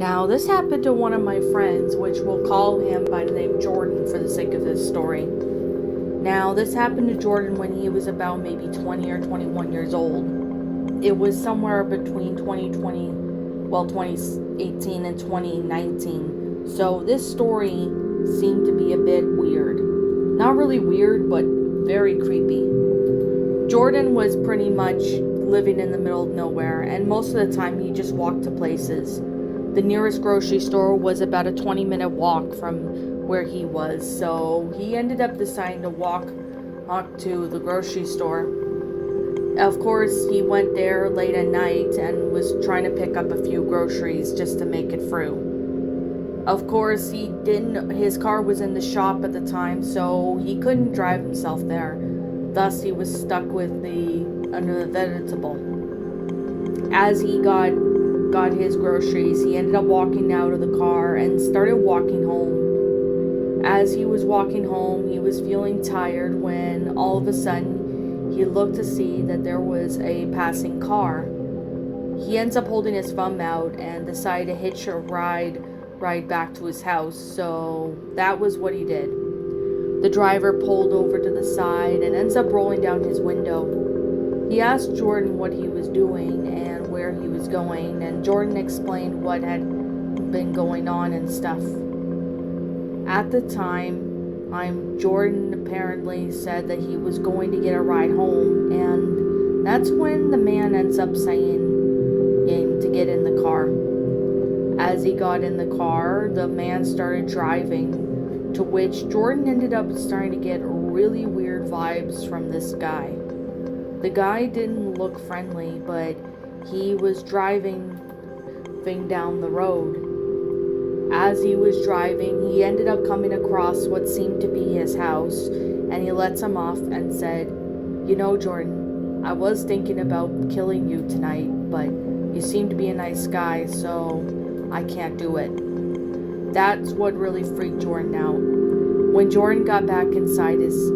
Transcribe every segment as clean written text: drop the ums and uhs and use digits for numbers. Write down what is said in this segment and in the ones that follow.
Now, this happened to one of my friends, which we'll call him by the name Jordan for the sake of this story. Now, this happened to Jordan when he was about maybe 20 or 21 years old. It was somewhere between 2018 and 2019. So this story seemed to be a bit weird. Not really weird, but very creepy. Jordan was pretty much living in the middle of nowhere, and most of the time he just walked to places. The nearest grocery store was about a 20-minute walk from where he was, so he ended up deciding to walk to the grocery store. Of course, he went there late at night and was trying to pick up a few groceries just to make it through. Of course, his car was in the shop at the time, so he couldn't drive himself there. Thus, he was stuck with the inevitable. As he got his groceries, he ended up walking out of the car and started walking home. As he was walking home, he was feeling tired when all of a sudden he looked to see that there was a passing car. He ends up holding his thumb out and decided to hitch a ride back to his house, so that was what he did. The driver pulled over to the side and ends up rolling down his window. He asked Jordan what he was doing and where he was going, and Jordan explained what had been going on and stuff. At the time, Jordan apparently said that he was going to get a ride home, and that's when the man ends up saying to get in the car. As he got in the car, the man started driving, to which Jordan ended up starting to get really weird vibes from this guy. The guy didn't look friendly, but he was driving down the road. As he was driving, he ended up coming across what seemed to be his house, and he lets him off and said, "You know, Jordan, I was thinking about killing you tonight, but you seem to be a nice guy, so I can't do it." That's what really freaked Jordan out. When Jordan got back inside his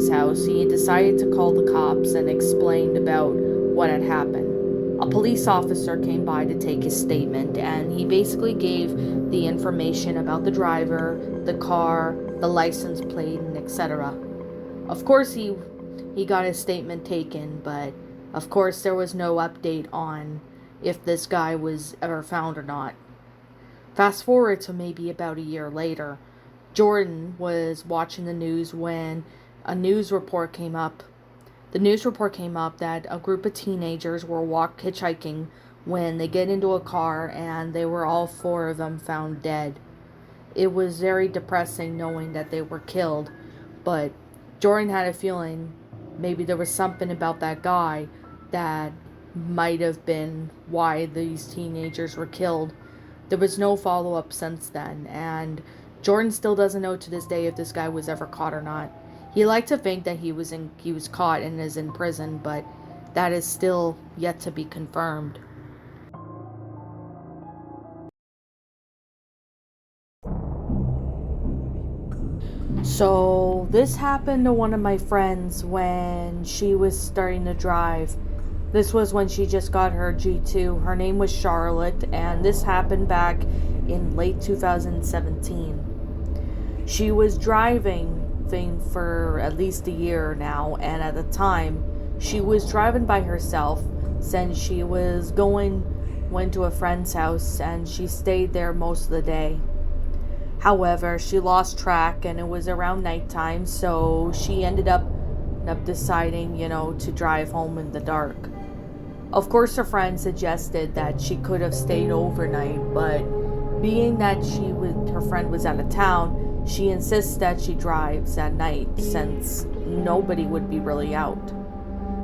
house, he decided to call the cops and explained about what had happened. A police officer came by to take his statement, and he basically gave the information about the driver, the car, the license plate, and etc. Of course, he got his statement taken, but of course there was no update on if this guy was ever found or not. Fast forward to maybe about a year later, Jordan was watching the news when a news report came up. The news report came up that a group of teenagers were hitchhiking when they get into a car, and they were all four of them found dead. It was very depressing knowing that they were killed, but Jordan had a feeling maybe there was something about that guy that might have been why these teenagers were killed. There was no follow-up since then, and Jordan still doesn't know to this day if this guy was ever caught or not. He liked to think that he was caught and is in prison, but that is still yet to be confirmed. So this happened to one of my friends when she was starting to drive. This was when she just got her G2. Her name was Charlotte, and this happened back in late 2017. She was driving for at least a year now, and at the time she was driving by herself since she was went to a friend's house, and she stayed there most of the day. However, she lost track, and it was around nighttime, so she ended up deciding, to drive home in the dark. Of course, her friend suggested that she could have stayed overnight, but being that her friend was out of town, she insists that she drives at night since nobody would be really out.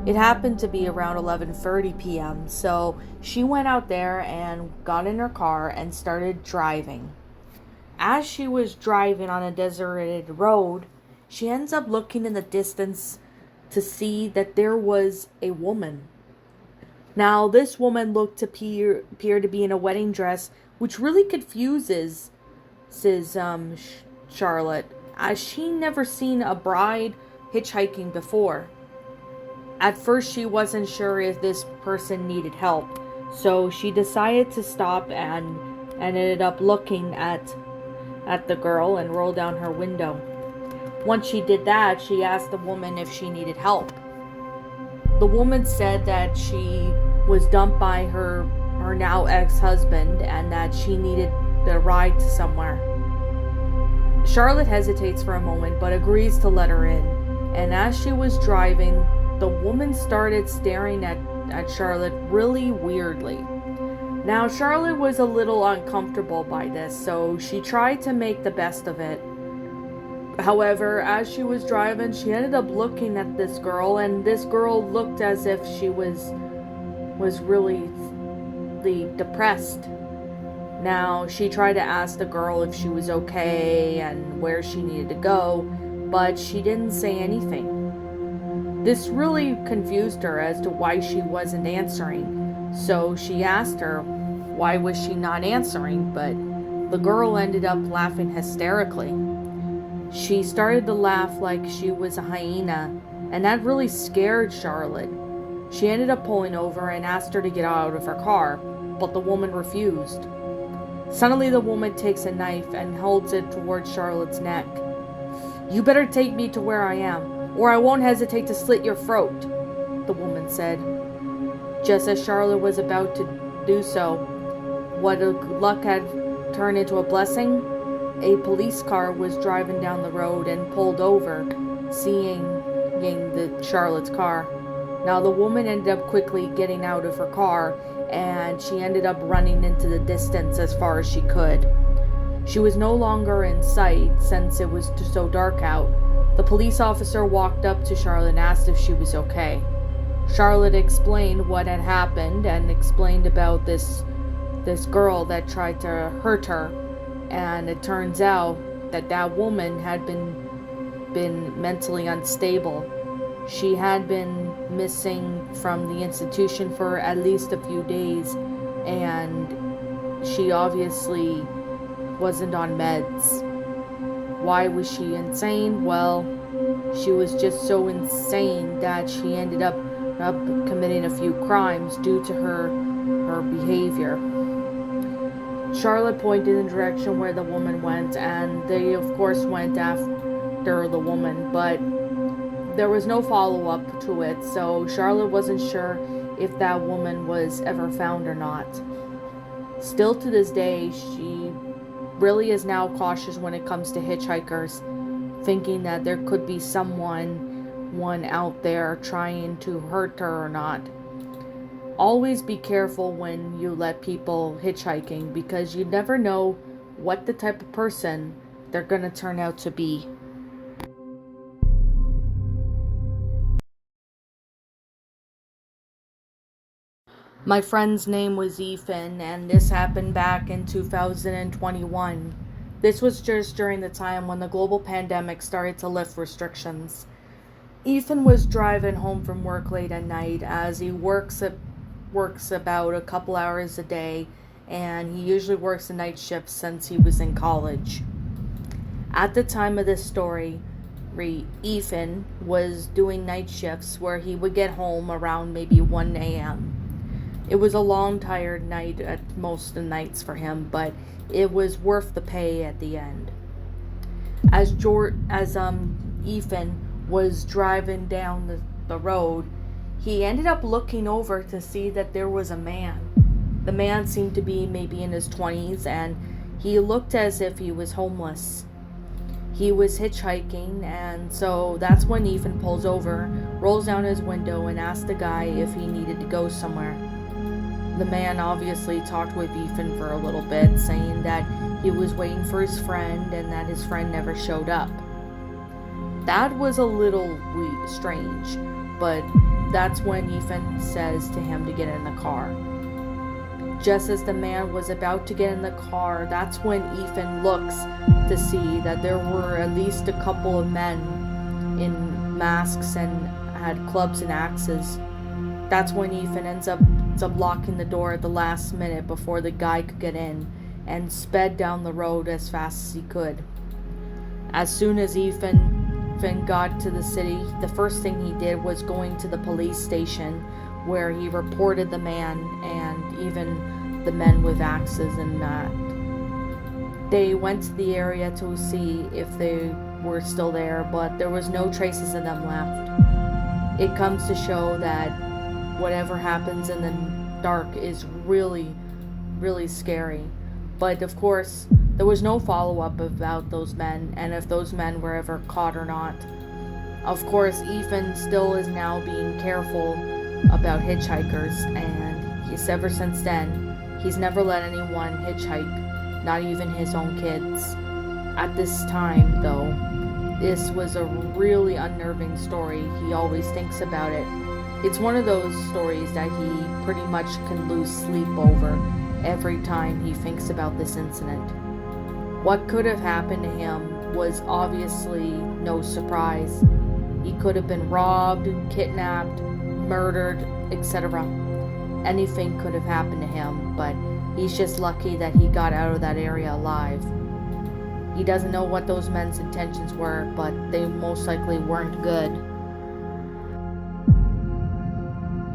It happened to be around 11:30 p.m., so she went out there and got in her car and started driving. As she was driving on a deserted road, she ends up looking in the distance to see that there was a woman. Now, this woman looked to appear to be in a wedding dress, which really confuses Charlotte, as she never seen a bride hitchhiking before. At first, she wasn't sure if this person needed help, so she decided to stop and and ended up looking at the girl and rolled down her window. Once she did that, she asked the woman if she needed help. The woman said that she was dumped by her now ex-husband and that she needed a ride to somewhere. Charlotte hesitates for a moment but agrees to let her in. And as she was driving, the woman started staring at Charlotte really weirdly. Now, Charlotte was a little uncomfortable by this, so she tried to make the best of it. However, as she was driving, she ended up looking at this girl, and this girl looked as if she was really depressed. Now, she tried to ask the girl if she was okay and where she needed to go, but she didn't say anything. This really confused her as to why she wasn't answering, so she asked her why was she not answering, but the girl ended up laughing hysterically. She started to laugh like she was a hyena, and that really scared Charlotte. She ended up pulling over and asked her to get out of her car, but the woman refused. Suddenly, the woman takes a knife and holds it towards Charlotte's neck. "You better take me to where I am, or I won't hesitate to slit your throat," the woman said. Just as Charlotte was about to do so, what luck had turned into a blessing, a police car was driving down the road and pulled over, seeing Charlotte's car. Now, the woman ended up quickly getting out of her car, and she ended up running into the distance as far as she could. She was no longer in sight since it was so dark out. The police officer walked up to Charlotte and asked if she was okay. Charlotte explained what had happened and explained about this girl that tried to hurt her, and it turns out that woman had been mentally unstable. She had been missing from the institution for at least a few days, and she obviously wasn't on meds. Why was she insane? Well, she was just so insane that she ended up committing a few crimes due to her behavior. Charlotte pointed in the direction where the woman went, and they of course went after the woman, but there was no follow-up to it, so Charlotte wasn't sure if that woman was ever found or not. Still to this day, she really is now cautious when it comes to hitchhikers, thinking that there could be someone out there trying to hurt her or not. Always be careful when you let people hitchhiking, because you never know what the type of person they're going to turn out to be. My friend's name was Ethan, and this happened back in 2021. This was just during the time when the global pandemic started to lift restrictions. Ethan was driving home from work late at night, as he works about a couple hours a day, and he usually works a night shift since he was in college. At the time of this story, Ethan was doing night shifts where he would get home around maybe 1 a.m. It was a long, tired night at most of the nights for him, but it was worth the pay at the end. As Ethan was driving down the road, he ended up looking over to see that there was a man. The man seemed to be maybe in his 20s, and he looked as if he was homeless. He was hitchhiking, and so that's when Ethan pulls over, rolls down his window, and asks the guy if he needed to go somewhere. The man obviously talked with Ethan for a little bit, saying that he was waiting for his friend and that his friend never showed up. That was a little strange, but that's when Ethan says to him to get in the car. Just as the man was about to get in the car, that's when Ethan looks to see that there were at least a couple of men in masks and had clubs and axes. That's when Ethan ends up locking the door at the last minute before the guy could get in, and sped down the road as fast as he could. As soon as Ethan got to the city, the first thing he did was going to the police station, where he reported the man and even the men with axes and that. They went to the area to see if they were still there, but there was no traces of them left. It comes to show that whatever happens in the dark is really, really scary. But of course, there was no follow-up about those men and if those men were ever caught or not. Of course, Ethan still is now being careful about hitchhikers, and ever since then, he's never let anyone hitchhike, not even his own kids. At this time, though, this was a really unnerving story. He always thinks about it. It's one of those stories that he pretty much can lose sleep over every time he thinks about this incident. What could have happened to him was obviously no surprise. He could have been robbed, kidnapped, murdered, etc. Anything could have happened to him, but he's just lucky that he got out of that area alive. He doesn't know what those men's intentions were, but they most likely weren't good.